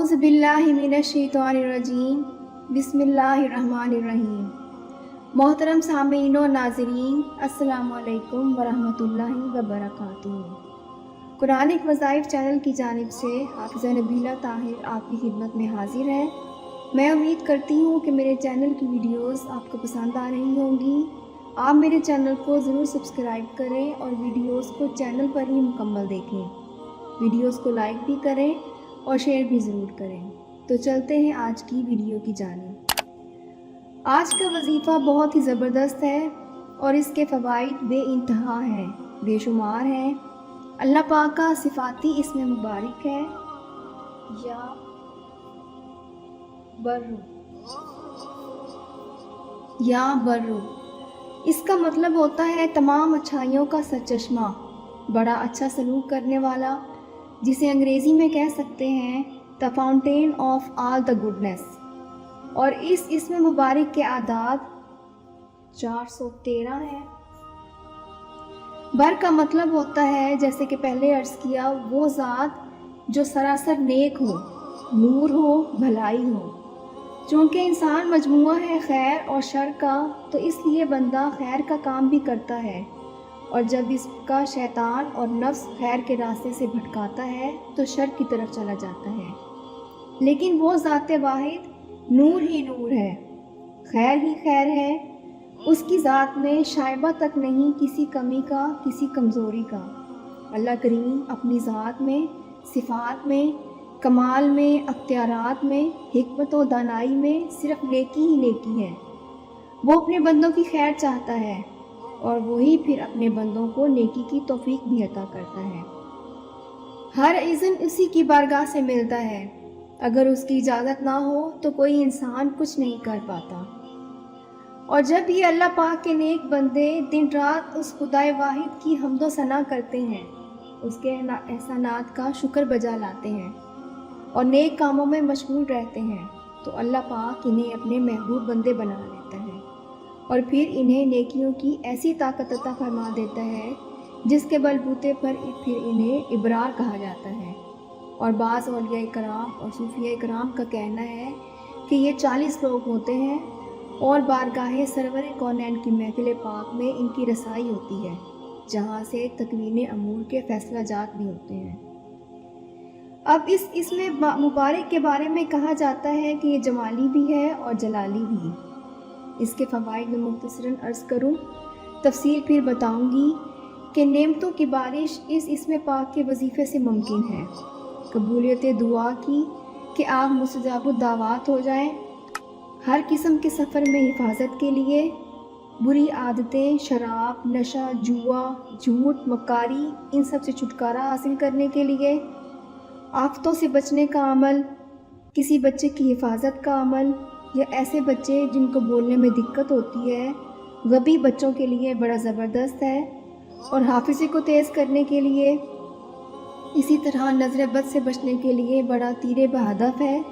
अऊज़ु बिल्लाहि मिनश्शैतानिर्रजीम बिस्मिल्लाहिर्रहमानिर्रहीम। मोहतरम सामीन और नाज़रीन, अस्सलामु अलैकुम वरहमतुल्लाहि वबरकातुहू। कुरानिक वज़ाइफ चैनल की जानिब से हाफ़िज़ा नबीला ताहिर आपकी खिदमत में हाजिर है। मैं उम्मीद करती हूँ कि मेरे चैनल की वीडियोस आपको पसंद आ रही होंगी। आप मेरे चैनल को ज़रूर सब्सक्राइब करें और वीडियोस को चैनल पर ही मुकम्मल देखें। वीडियोस को लाइक भी करें और शेयर भी ज़रूर करें। तो चलते हैं आज की वीडियो की जानिब। आज का वजीफ़ा बहुत ही ज़बरदस्त है और इसके फ़वाइद बेइंतहा हैं, बेशुमार हैं। अल्लाह पाक का सिफ़ाती इसमें मुबारक है या बर्रू। इसका मतलब होता है तमाम अच्छाइयों का सरचश्मा, बड़ा अच्छा सलूक करने वाला, जिसे अंग्रेज़ी में कह सकते हैं the fountain of all the goodness. और इस इसमें मुबारक के आदाद 413 हैं। बर का मतलब होता है, जैसे कि पहले अर्ज़ किया, वो ज़ात जो सरासर नेक हो, नूर हो, भलाई हो। चूँकि इंसान मजमुआ है खैर और शर का, तो इसलिए बंदा खैर का काम भी करता है, और जब इसका शैतान और नफ्स खैर के रास्ते से भटकाता है तो शर की तरफ चला जाता है। लेकिन वो ज़ाते वाहिद नूर ही नूर है, खैर ही खैर है। उसकी ज़ात में शाइबा तक नहीं किसी कमी का, किसी कमज़ोरी का। अल्लाह करीम अपनी ज़ात में, सिफ़ात में, कमाल में, अख्तियारात में, हिकमत और दानाई में सिर्फ़ नेकी ही नेकी है। वो अपने बंदों की खैर चाहता है और वही फिर अपने बंदों को नेकी की तौफीक भी अता करता है। हर इज़्न उसी की बारगाह से मिलता है। अगर उसकी इजाज़त ना हो तो कोई इंसान कुछ नहीं कर पाता। और जब ये अल्लाह पाक के नेक बंदे दिन रात उस खुदाए वाहिद की हम्दो सना करते हैं, उसके एहसानात का शुक्र बजा लाते हैं और नेक कामों में मशगूल रहते हैं, तो अल्लाह पाक इन्हें अपने महबूब बंदे बना लेता है और फिर इन्हें नेकियों की ऐसी ताकत अता फरमा देता है जिसके बलबूते पर फिर इन्हें इबरार कहा जाता है। और बाज़ औलिया कराम और सूफिया कराम का कहना है कि ये 40 लोग होते हैं और बारगाह सरवर कौनैन की महफिल पाक में इनकी रसाई होती है, जहाँ से तकवीन अमूर के फैसला जात भी होते हैं। अब इसमें मुबारक के बारे में कहा जाता है कि ये जमाली भी है और जलाली भी। इसके फ़वाइद में मुख्तसरन अर्ज़ करूँ, तफसील फिर बताऊँगी कि नेमतों की बारिश इसमें पाक के वजीफ़े से मुमकिन है। कबूलियत दुआ की कि आप मुस्तजाबुद दावात हो जाएं। हर किस्म के सफ़र में हिफाजत के लिए, बुरी आदतें, शराब, नशा, जुआ, झूठ, मक्कारी, इन सब से छुटकारा हासिल करने के लिए, आफ़तों से बचने का अमल, किसी बच्चे की हिफाजत का अमल, या ऐसे बच्चे जिनको बोलने में दिक्कत होती है, गबी बच्चों के लिए बड़ा ज़बरदस्त है और हाफिज़े को तेज़ करने के लिए। इसी तरह नज़र बद से बचने के लिए बड़ा तीरे बहदफ है।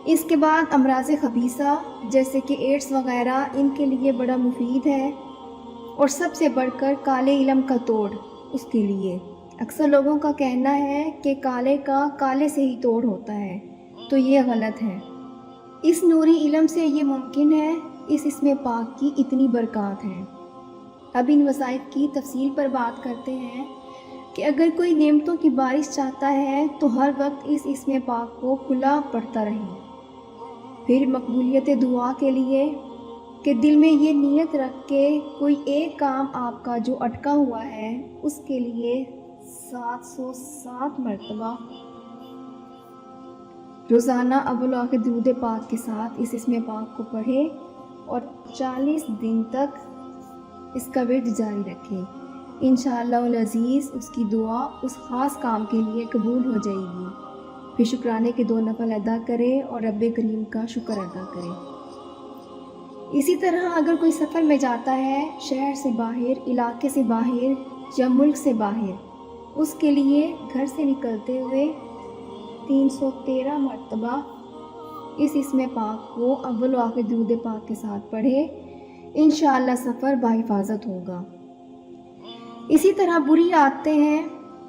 इसके बाद अमराज़ खबीसा जैसे कि एड्स वग़ैरह, इनके लिए बड़ा मुफीद है। और सबसे बढ़कर काले इल्म का तोड़ उसके लिए। अक्सर लोगों का कहना है कि काले का काले से ही तोड़ होता है, तो ये गलत है। इस नूरी इल्म से ये मुमकिन है। इसमें पाक की इतनी बरक़ात हैं। अब इन वसाइफ की तफसील पर बात करते हैं कि अगर कोई नेमतों की बारिश चाहता है तो हर वक्त इसमें पाक को खुला पढ़ता रहे। फिर मकबूलियत दुआ के लिए कि दिल में ये नीयत रख के कोई एक काम आपका जो अटका हुआ है उसके लिए 707 मरतबा रोज़ाना अव्वल आखिर दुरूद पाक के साथ इसमें पाक को पढ़े और 40 दिन तक इसका विर्द जारी रखें। इंशाअल्लाह अज़ीज़ उसकी दुआ उस ख़ास काम के लिए कबूल हो जाएगी। फिर शुक्राने के 2 नफल अदा करें और रब्बे करीम का शुक्र अदा करें। इसी तरह अगर कोई सफ़र में जाता है, शहर से बाहर, इलाके से बाहर या मुल्क से बाहर, उसके लिए घर से निकलते हुए 313 मरतबा इसमें पाक को अव्वल आखिर दुरूद पाक के साथ पढ़े। इंशाअल्लाह सफ़र बाहिफाजत होगा। इसी तरह बुरी आदतें हैं,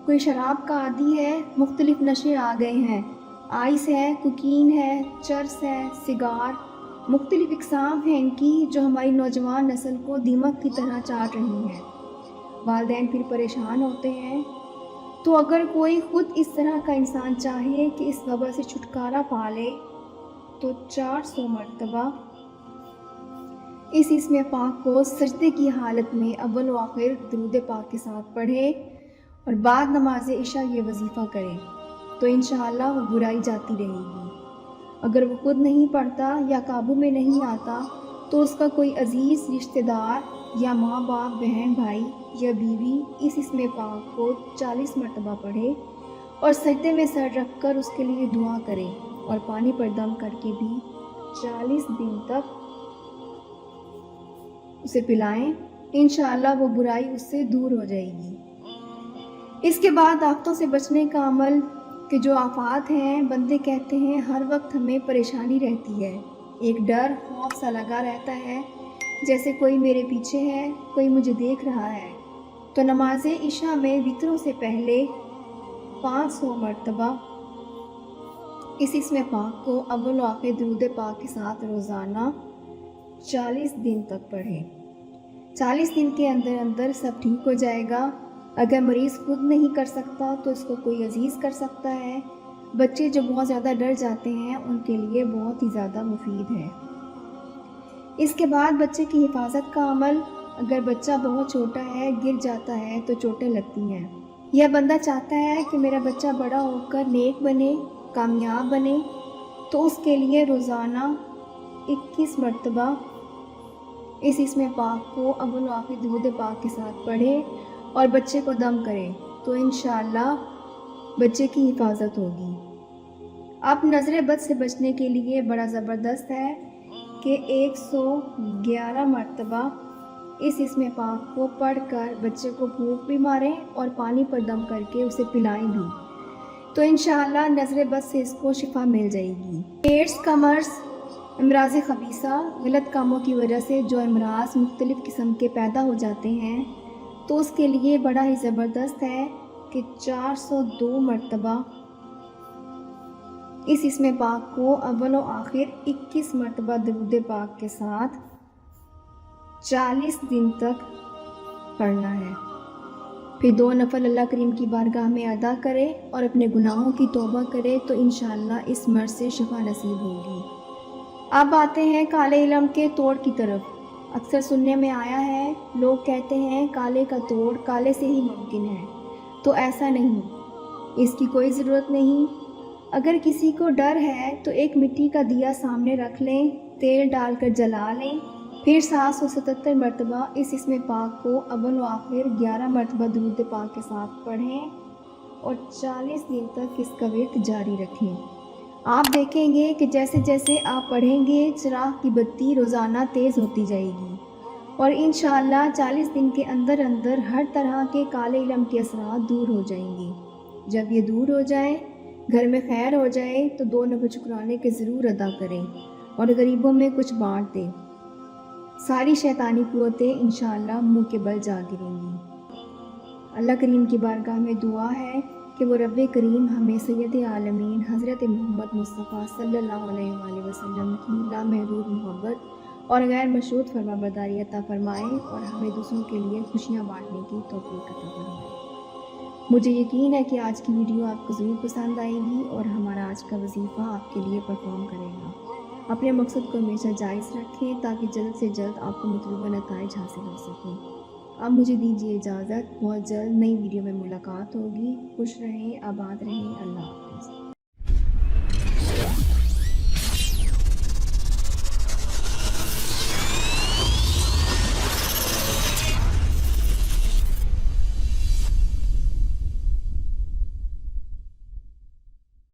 कोई शराब का आदी है, मुख्तलिफ नशे आ गए हैं, आइस है, कुकीन है, चरस है, सिगार, मुख्तलिफ इकसाम हैं इनकी जो हमारी नौजवान नस्ल को दीमक की तरह चाट रही हैं। वालिदैन फिर परेशान होते हैं। तो अगर कोई ख़ुद इस तरह का इंसान चाहे कि इस वबा से छुटकारा पा ले तो 400 मरतबा इस इसमें पाक को सजदे की हालत में अव्वल व आखिर दुरूद पाक के साथ पढ़े और बाद नमाज इशा ये वजीफ़ा करे तो इंशाअल्लाह वो बुराई जाती रहेगी। अगर वो खुद नहीं पढ़ता या काबू में नहीं आता तो उसका कोई अजीज़ रिश्तेदार या माँ बाप, बहन भाई या बीवी इस इसमें पाक को 40 मरतबा पढ़े और सजदे में सर रख कर उसके लिए दुआ करे और पानी पर दम करके भी 40 दिन तक उसे पिलाएं। इंशाअल्लाह वो बुराई उससे दूर हो जाएगी। इसके बाद आफतों से बचने का अमल कि जो आफात हैं, बंदे कहते हैं हर वक्त हमें परेशानी रहती है, एक डर खौफ सा लगा रहता है जैसे कोई मेरे पीछे है, कोई मुझे देख रहा है। तो नमाज इशा में वित्रों से पहले 500 मरतबा इस इसमें पाक को अव्वल व आखिर दुरूद पाक के साथ रोज़ाना 40 दिन तक पढ़ें। 40 दिन के अंदर अंदर सब ठीक हो जाएगा। अगर मरीज़ खुद नहीं कर सकता तो इसको कोई अजीज़ कर सकता है। बच्चे जो बहुत ज़्यादा डर जाते हैं उनके लिए बहुत ही ज़्यादा मुफीद है। इसके बाद बच्चे की हिफाजत का अमल, अगर बच्चा बहुत छोटा है, गिर जाता है तो चोटें लगती हैं। यह बंदा चाहता है कि मेरा बच्चा बड़ा होकर नेक बने, कामयाब बने, तो उसके लिए रोज़ाना 21 मरतबा इस इसमें पाक को अव्वल व आखिर दुरूद पाक के साथ पढ़े और बच्चे को दम करें तो इंशाअल्लाह बच्चे की हिफाजत होगी। अब नज़र बद से बचने के लिए बड़ा ज़बरदस्त है कि 111 मरतबा इस इसमें पाक को पढ़कर बच्चे को फूंक भी मारें और पानी पर दम करके उसे पिलाएं भी, तो इंशाअल्लाह नज़र बद से इसको शिफा मिल जाएगी। एड्स, कमर्स, अमराज़ ख़बीसा, गलत कामों की वजह से जो अमराज मुख्तलिफ़ किस्म के पैदा हो जाते हैं तो उसके लिए बड़ा ही ज़बरदस्त है कि 402 मरतबा इस इसमें पाक को अव्वल व आखिर 21 मरतबा दुरूद पाक के साथ 40 दिन तक पढ़ना है। फिर 2 नफल अल्लाह करीम की बारगाह में अदा करे और अपने गुनाहों की तौबा करे तो इंशाअल्लाह इस मर्ज़ से शिफा नसीब होगी। अब आते हैं काले इल्म के तोड़ की तरफ। अक्सर सुनने में आया है, लोग कहते हैं काले का तोड़ काले से ही मुमकिन है, तो ऐसा नहीं, इसकी कोई ज़रूरत नहीं। अगर किसी को डर है तो एक मिट्टी का दिया सामने रख लें, तेल डालकर जला लें, फिर 777 मरतबा इस इसमें पाक को अव्वल व आखिर 11 मरतबा दुरूद पाक के साथ पढ़ें और 40 दिन तक इसका विर्द जारी रखें। आप देखेंगे कि जैसे जैसे आप पढ़ेंगे चिराग की बत्ती रोज़ाना तेज़ होती जाएगी और इंशाअल्लाह 40 दिन के अंदर अंदर हर तरह के काले इल्म के असरात दूर हो जाएंगे। जब ये दूर हो जाए, घर में खैर हो जाए तो 2 नफल शुक्राने के ज़रूर अदा करें और गरीबों में कुछ बांट दें। सारी शैतानी कुव्वतें इंशाअल्लाह मुँह के बल जा गिरेंगी। अल्लाह करीम की बारगाह में दुआ है कि वो रब्बे करीम हमें सैयद आलमीन हज़रत मोहम्मद मुस्तफ़ा सल्लल्लाहु अलैहि वसल्लम की लामहदूद मोहब्बत और गैर मशरूत फरमाबरदारी अता फरमाए और हमें दूसरों के लिए खुशियाँ बांटने की तौफीक अता फरमाए। मुझे यकीन है कि आज की वीडियो आपको ज़रूर पसंद आएगी और हमारा आज का वजीफ़ा आपके लिए परफॉर्म करेगा। अपने मकसद को हमेशा जायज़ रखें ताकि जल्द से जल्द आपको मतलूबा नताइज हासिल हो सकें। अब मुझे दीजिए इजाज़त, बहुत जल्द नई वीडियो में मुलाकात होगी। खुश रहें, आबाद रहें, अल्लाह हाफ़िज़।